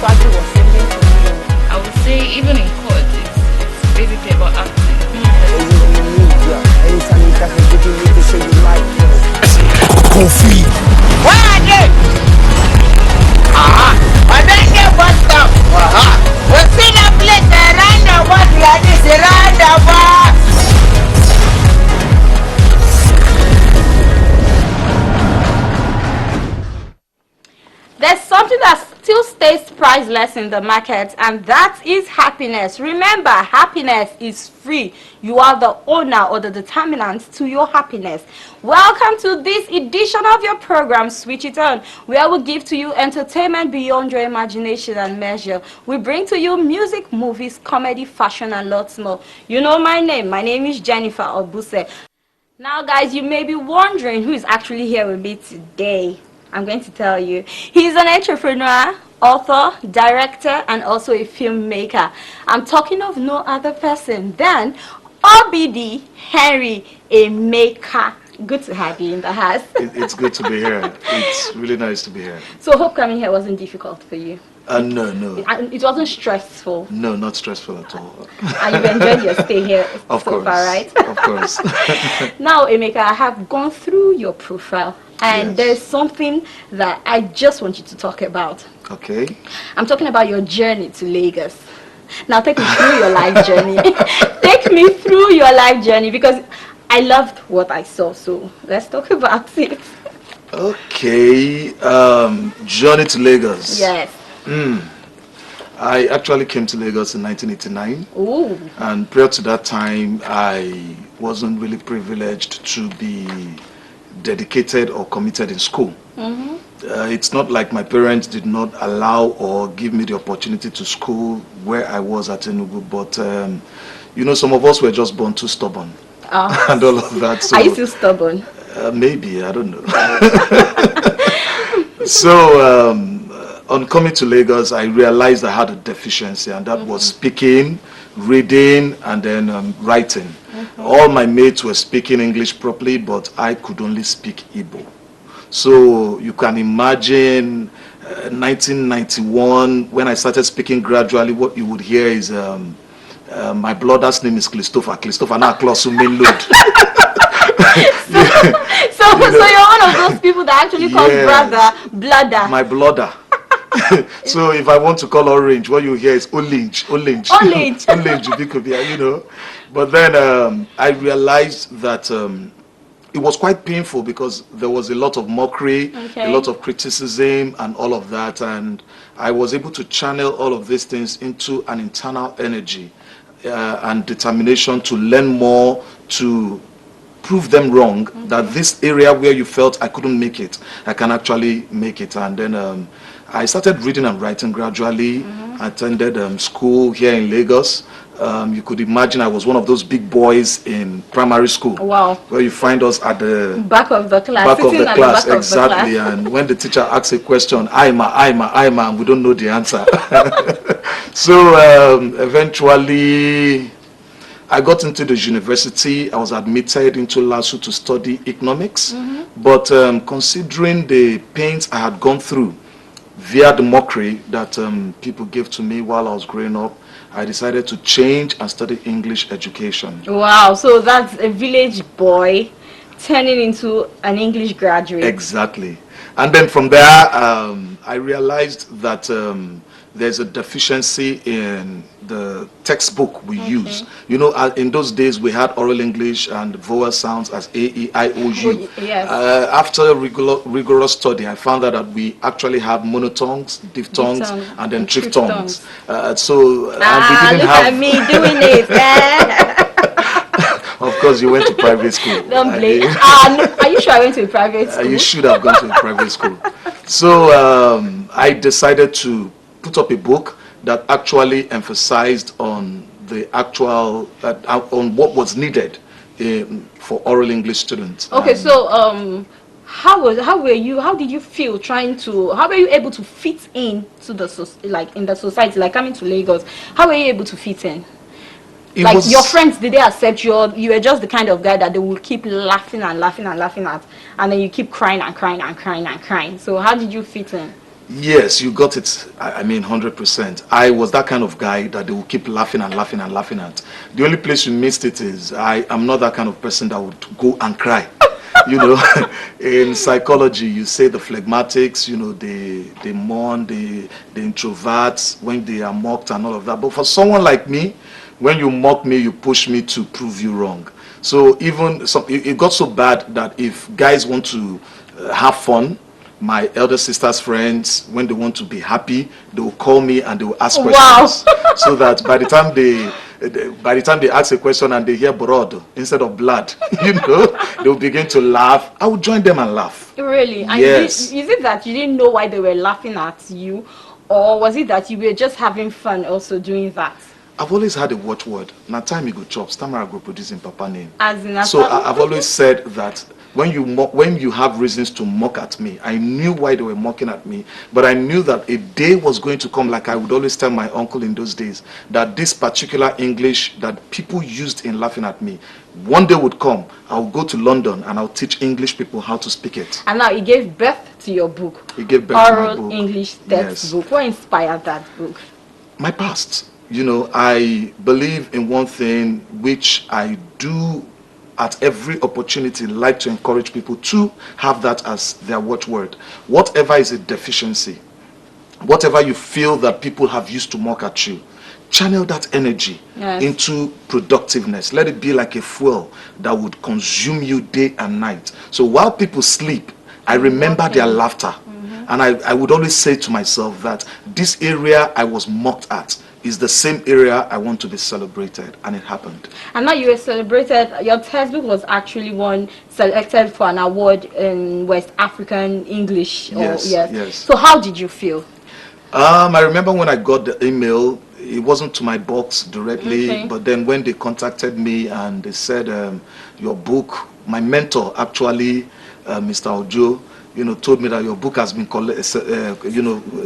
actually was singing to you? I would say even in court, it's basically about acting. Anytime you catch me, you can say you like Kofi. What I did? But then you bust up. We see the place around the what like this around the box. There's something that still stays priceless in the market, and that is happiness. Remember, happiness is free. You are the owner or the determinant to your happiness. Welcome to this edition of your program, Switch It On, where we give to you entertainment beyond your imagination and measure. We bring to you music, movies, comedy, fashion, and lots more. You know my name. My name is Jennifer Obuse. Now, guys, you may be wondering who is actually here with me today. I'm going to tell you. He's an entrepreneur, author, director, and also a filmmaker. I'm talking of no other person than Obidi Henry, a maker. Good to have you in the house. It's good to be here. It's really nice to be here. So hope coming here wasn't difficult for you. No. It wasn't stressful. No, not stressful at all. And you've enjoyed your stay here Of so course. far, right? Of course. Now, Emeka, I have gone through your profile, and Yes. there's something that I just want you to talk about. Okay. I'm talking about your journey to Lagos. Now, take me through your life journey. Take me through your life journey, because I loved what I saw. So let's talk about it. Okay. Journey to Lagos. Yes. I actually came to Lagos in 1989. Ooh. And prior to that time, I wasn't really privileged to be dedicated or committed in school. It's not like my parents did not allow or give me the opportunity to school where I was at Enugu, but you know, some of us were just born too stubborn and all of that. So, Are you still stubborn? maybe, I don't know. So on coming to Lagos, I realized I had a deficiency, and that was speaking, reading, and then writing. All my mates were speaking English properly, but I could only speak Igbo. So you can imagine 1991, when I started speaking gradually, what you would hear is my brother's name is Christopher. Christopher now close to main load. So you're one of those people that actually call brother bladder. My brother. So if I want to call orange, what you hear is orange. Orange. You know. But then I realized that it was quite painful, because there was a lot of mockery, a lot of criticism, and all of that. And I was able to channel all of these things into an internal energy and determination to learn more, to prove them wrong, that this area where you felt I couldn't make it, I can actually make it. And then I started reading and writing gradually. I attended school here in Lagos. You could imagine I was one of those big boys in primary school. Wow. Where you find us at the Back of the class. back of Sitting the at class, the back exactly. Of the class. And when the teacher asks a question, Ima, and we don't know the answer. So eventually, I got into the university. I was admitted into LASU to study economics. But considering the pains I had gone through via the mockery that people gave to me while I was growing up, I decided to change and study English education. Wow, so that's a village boy turning into an English graduate. Exactly. And then from there, I realized that there's a deficiency in the textbook we use. You know, in those days we had oral English and vowel sounds as A, E, I, O, U. Yes. After rigorous study, I found out that we actually have monotongues, diphthongs, and then triphthongs. So and we didn't look have. at me doing it. Of course, you went to private school. Don't blame. No, are you sure I went to a private school? You should have gone to a private school. So I decided to put up a book that actually emphasized on the actual on what was needed for oral English students. Okay, so how were you feel how were you able to fit in to the in the society, like coming to Lagos? How were you able to fit in? Your friends, did they accept you, or you were just the kind of guy that they will keep laughing and laughing and laughing at, and then you keep crying and crying and crying and crying? So how did you fit in? Yes, you got it. I mean, 100%. I was that kind of guy that they will keep laughing and laughing and laughing at. The only place you missed it is I am not that kind of person that would go and cry. You know, in psychology, you say the phlegmatics, you know, they mourn, the introverts when they are mocked and all of that. But for someone like me, when you mock me, you push me to prove you wrong. So even it got so bad that if guys want to have fun, my elder sister's friends, when they want to be happy, they will call me and they will ask questions. Wow. So that by the time they ask a question and they hear blood instead of blood, you know, they will begin to laugh. I will join them and laugh. Really? And yes. Is it that you didn't know why they were laughing at you, or was it that you were just having fun also doing that? I've always had a watchword. Now time you go chop, Stammer go producing Papa name. As in so I've always said that when you have reasons to mock at me, I knew why they were mocking at me, but I knew that a day was going to come, like I would always tell my uncle in those days, that this particular English that people used in laughing at me, one day would come, I'll go to London and I'll teach English people how to speak it. And now it gave birth to your book. It gave birth to my book. English textbook. Yes. What inspired that book? My past. You know, I believe in one thing which I do at every opportunity, like to encourage people to have that as their watchword. Whatever is a deficiency, whatever you feel that people have used to mock at you, channel that energy into productiveness. Let it be like a fuel that would consume you day and night. So while people sleep, I remember their laughter. And I would always say to myself that this area I was mocked at is the same area I want to be celebrated, and it happened. And now you were celebrated. Your textbook was actually selected for an award in West African English. Yes, yes. So how did you feel? I remember when I got the email, it wasn't to my box directly, but then when they contacted me and they said, your book, my mentor actually, Mr. Ojo, you know, told me that your book has been,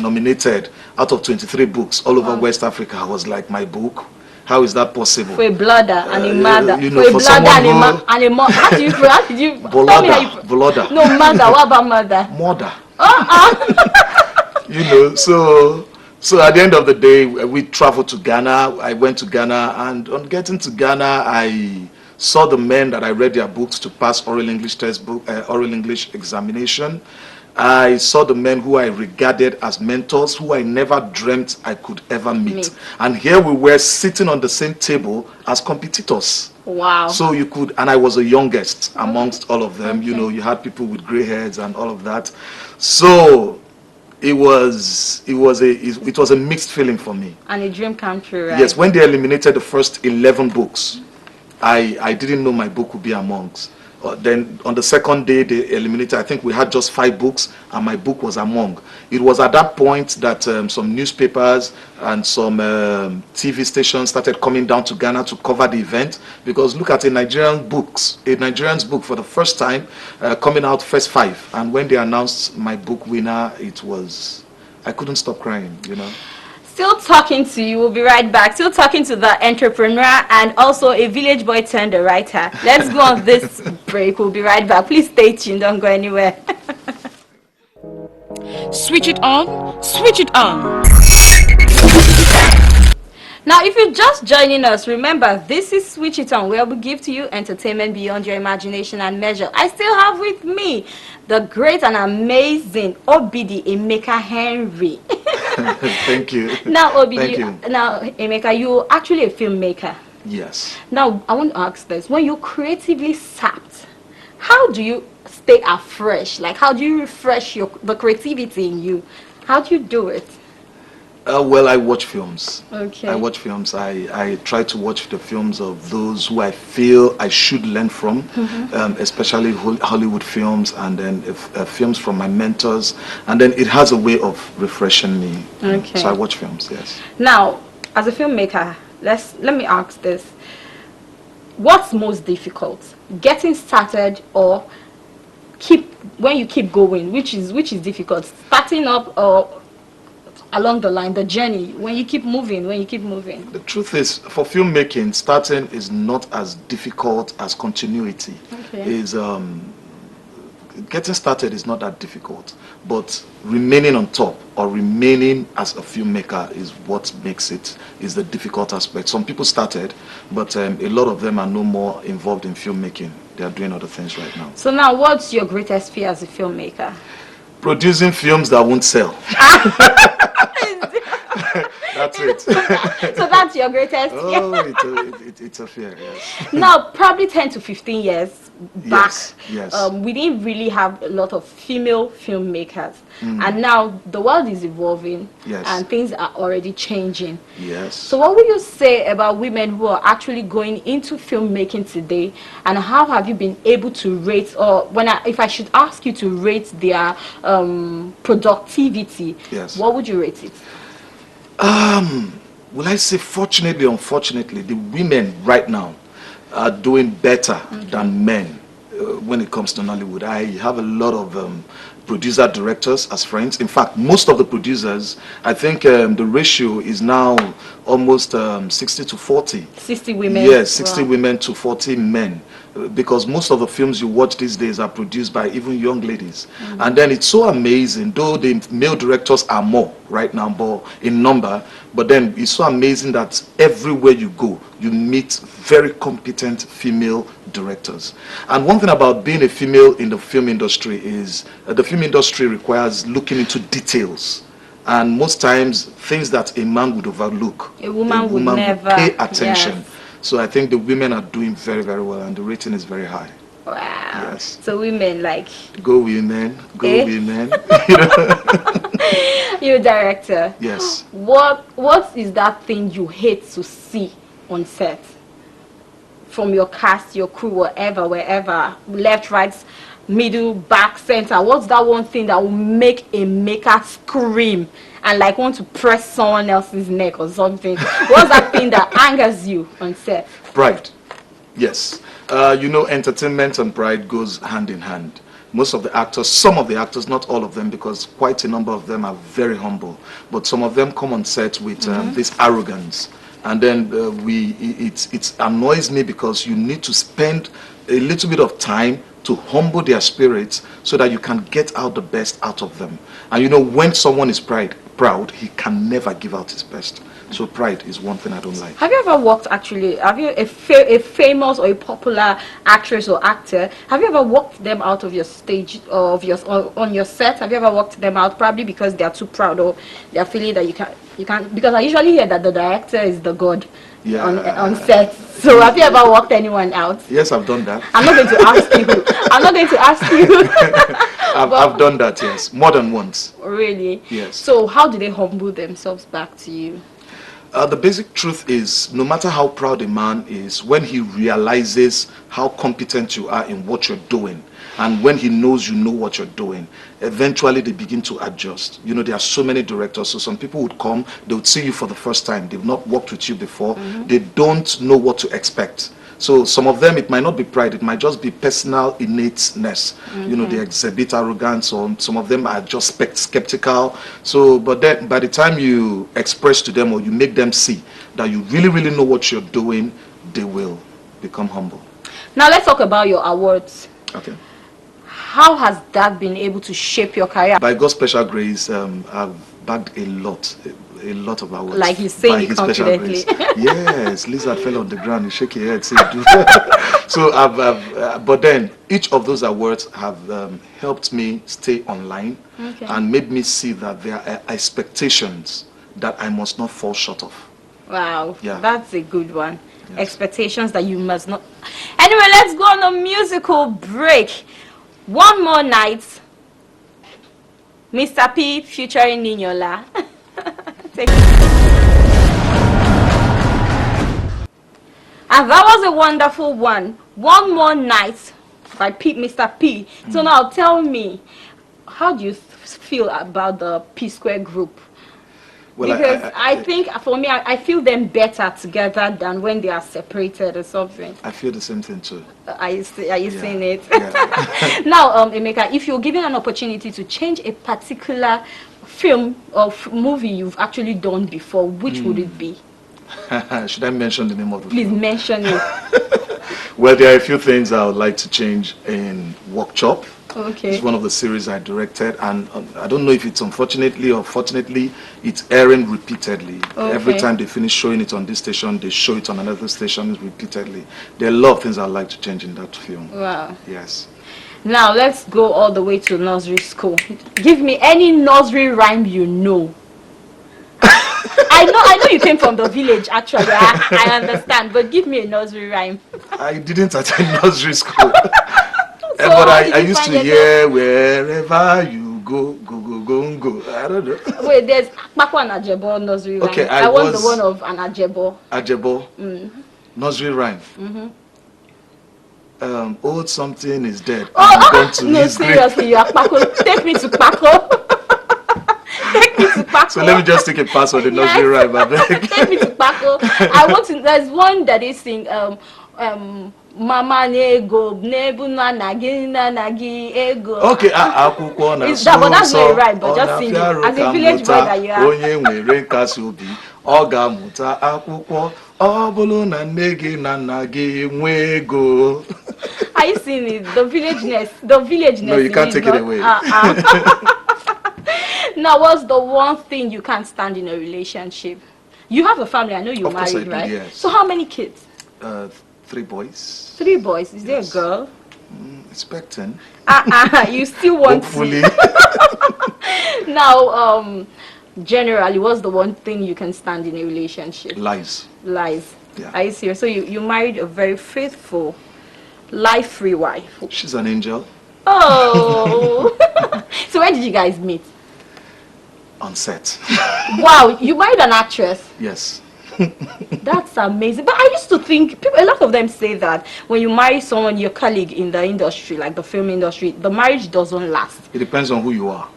nominated out of 23 books all over West Africa. I was like, my book? How is that possible? For a bladder and a mother. You know, for someone and a mother. How do you? Bolada. No, mother. What about mother? Mother. You know, so at the end of the day, we traveled to Ghana. I went to Ghana, and on getting to Ghana, I saw the men that I read their books to pass oral English textbook, oral English examination. I saw the men who I regarded as mentors, who I never dreamt I could ever meet. And here we were sitting on the same table as competitors. Wow. So you could, and I was the youngest amongst all of them. You know, you had people with gray heads and all of that. So it was a mixed feeling for me. And a dream come true, right? Yes, when they eliminated the first 11 books, I didn't know my book would be amongst. Then on the second day they eliminated, I think we had just 5 books and my book was among. It was at that point that some newspapers and some TV stations started coming down to Ghana to cover the event, because look at a Nigerian's book for the first time coming out first 5, and when they announced my book winner, I couldn't stop crying, you know. Still talking to you, we'll be right back. Still talking to the entrepreneur and also a village boy turned a writer. Let's go on this break. We'll be right back. Please stay tuned. Don't go anywhere. Switch it on. Switch it on. Now, if you're just joining us, remember, this is Switch It On, where we give to you entertainment beyond your imagination and measure. I still have with me the great and amazing Obidi Emeka Henry. Thank you. Now, Obidi, now, Emeka, you're actually a filmmaker. Yes. Now, I want to ask this. When you're creatively sapped, how do you stay afresh? Like, how do you refresh the creativity in you? How do you do it? Well, I watch films. Okay. I watch films. I try to watch the films of those who I feel I should learn from, especially Hollywood films, and then films from my mentors. And then it has a way of refreshing me. Okay. So I watch films, yes. Now, as a filmmaker, let me ask this. What's most difficult? Getting started or when you keep going? Which is difficult? Starting up or along the line, the journey, when you keep moving? The truth is, for filmmaking, starting is not as difficult as continuity. Okay. getting started is not that difficult, but remaining on top or remaining as a filmmaker is what makes it, is the difficult aspect. Some people started, but a lot of them are no more involved in filmmaking. They are doing other things right now. So now, what's your greatest fear as a filmmaker? Producing films that won't sell. That's it. So that's your greatest fear. Oh, it's a fear, yes. Now, probably 10 to 15 years back, yes. We didn't really have a lot of female filmmakers. And now the world is evolving, and things are already changing. Yes. So what would you say about women who are actually going into filmmaking today, and how have you been able to rate, or if I should ask you to rate their productivity, what would you rate it? Will I say fortunately, unfortunately, the women right now are doing better than men when it comes to Nollywood. I have a lot of producer directors as friends. In fact, most of the producers, I think the ratio is now almost 60 to 40. 60 women? Yes, 60 women to 40 men. Because most of the films you watch these days are produced by even young ladies. And then it's so amazing, though the male directors are more right now, but in number, but then it's so amazing that everywhere you go, you meet very competent female directors. And one thing about being a female in the film industry is the film industry requires looking into details. And most times, things that a man would overlook, a woman would never pay attention. So I think the women are doing very, very well, and the rating is very high. Wow. Yes. So women like... Go women, go women. You director. Yes. What is that thing you hate to see on set? From your cast, your crew, wherever, left, right, middle, back, center. What's that one thing that will make a maker scream and like want to press someone else's neck or something? What's that thing that angers you on set? Pride. Yes. Entertainment and pride goes hand in hand. Most of the actors, some of the actors, not all of them, because quite a number of them are very humble, but some of them come on set with this arrogance. And then it annoys me, because you need to spend a little bit of time to humble their spirits so that you can get out the best out of them. And when someone is proud, he can never give out his best. So pride is one thing I don't like. Have you ever worked, have you a famous or a popular actress or actor, have you ever walked them out of your stage, or on your set? Have you ever walked them out, probably because they are too proud, or they are feeling that you can't, because I usually hear that the director is the god on set. So have you ever walked anyone out? Yes, I've done that. I'm not going to ask you. I'm not going to ask you. I've done that, yes, more than once. Really? Yes. So how do they humble themselves back to you? The basic truth is, no matter how proud a man is, when he realizes how competent you are in what you're doing, and when he knows you know what you're doing, eventually they begin to adjust. There are so many directors, so some people would come, they would see you for the first time, they've not worked with you before, they don't know what to expect. So some of them, it might not be pride, it might just be personal innateness. They exhibit arrogance, or some of them are just skeptical. So, but then by the time you express to them, or you make them see that you really, really know what you're doing, they will become humble. Now let's talk about your awards. Okay. How has that been able to shape your career? By God's special grace, I've bagged a lot of awards. Like you say it confidently. Yes, Lizard fell on the ground, you shake your head, say do. So but then each of those awards have helped me stay online, and made me see that there are expectations that I must not fall short of. Wow, that's a good one. Yes. Expectations that you must not. Anyway, let's go on a musical break. One More Night, Mr. P featuring Ninyola. And that was a wonderful one. One More Night by Mr. P. So now tell me, how do you feel about the P Square group? Well, because I think for me, I feel them better together than when they are separated or something. I feel the same thing too. Are you seeing it? Yeah. Now, Emeka, if you're given an opportunity to change a particular film or movie you've actually done before, which would it be? Should I mention the name of the Please film? mention it. Well, there are a few things I would like to change in Workshop. Okay. It's one of the series I directed, and I don't know if it's unfortunately or fortunately, it's airing repeatedly. Okay. Every time they finish showing it on this station, they show it on another station repeatedly. There are a lot of things I'd like to change in that film. Wow. Yes. Now let's go all the way to nursery school. Give me any nursery rhyme you know. I know you came from the village actually. I understand, but give me a nursery rhyme. I didn't attend nursery school. So But how did I you used find to yourself? hear wherever you go, go, go, go, go. I don't know. Wait, there's Akpako and Ajebo nursery rhyme. Okay, I want the was one of an Ajebo. Ajebo. Nursery rhyme. Old something is dead. I'm gone to No, his grave. seriously, you are Akpako. Take me to Akpako. Take me to Akpako. So let me just take a pass on the nursery rhyme, I beg. Take me to Akpako. I want to. There's one that they sing. Mama nego nebu na nagi ego. Okay, akwụkwọ na Is that, but that's not a so rhyme, but just sing it. As a village boy that you are. onye nwere nkasi obi ọ ga-amụta akwụkwọ ọ bụrụ na nne gị na nna gị nwee ego. Are you seeing it? The villageness. The villageness. No, you can't take it away. Now, what's the one thing you can't stand in a relationship? You have a family. I know you're Of course married, I do, right? yes. So how many kids? 3 boys. 3 boys. Is Yes. there a girl? Expecting. You still want Hopefully. Now, generally, what's the one thing you can stand in a relationship? Lies. Lies. Yeah. Are you serious? So you married a very faithful, life-free wife. She's an angel. Oh. So where did you guys meet? On set. Wow, you married an actress. Yes. That's amazing. But I used to think, a lot of them say that when you marry someone, your colleague in the industry, like the film industry, the marriage doesn't last. It depends on who you are.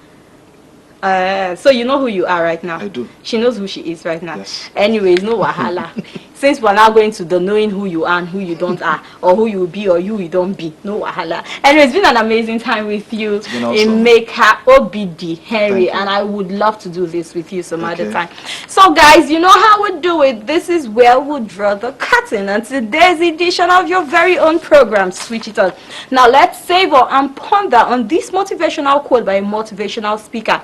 So you know who you are right now? I do. She knows who she is right now. Yes. Anyways, no wahala. Since we're now going to the knowing who you are and who you don't are, or who you will be or who you don't be, no wahala. Anyway, it's been an amazing time with you been awesome. in Maker Obidi, Henry, Thank you. and I would love to do this with you some other Okay. time. So guys, you know how we do it. This is where we draw the curtain on today's edition of your very own program, Switch It On. Now let's savor and ponder on this motivational quote by a motivational speaker,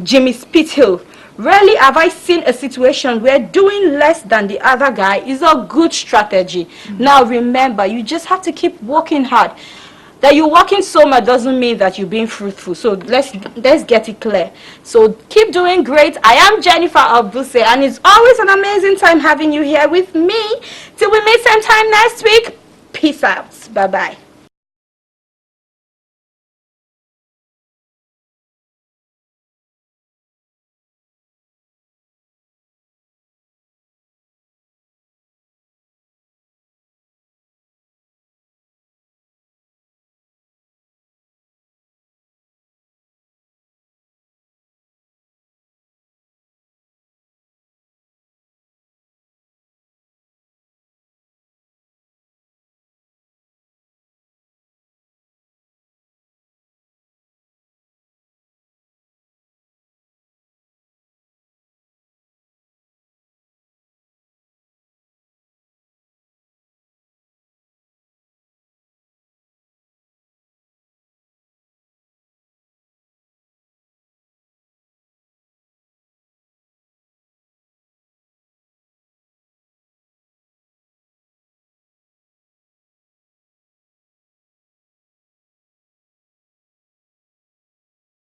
Jimmy Spithill. Rarely have I seen a situation where doing less than the other guy is a good strategy. Now remember, you just have to keep working hard. That you're working so much doesn't mean that you're being fruitful. So let's get it clear. So keep doing great. I am Jennifer Abuse, and it's always an amazing time having you here with me. Till we meet same time next week. Peace out. Bye-bye.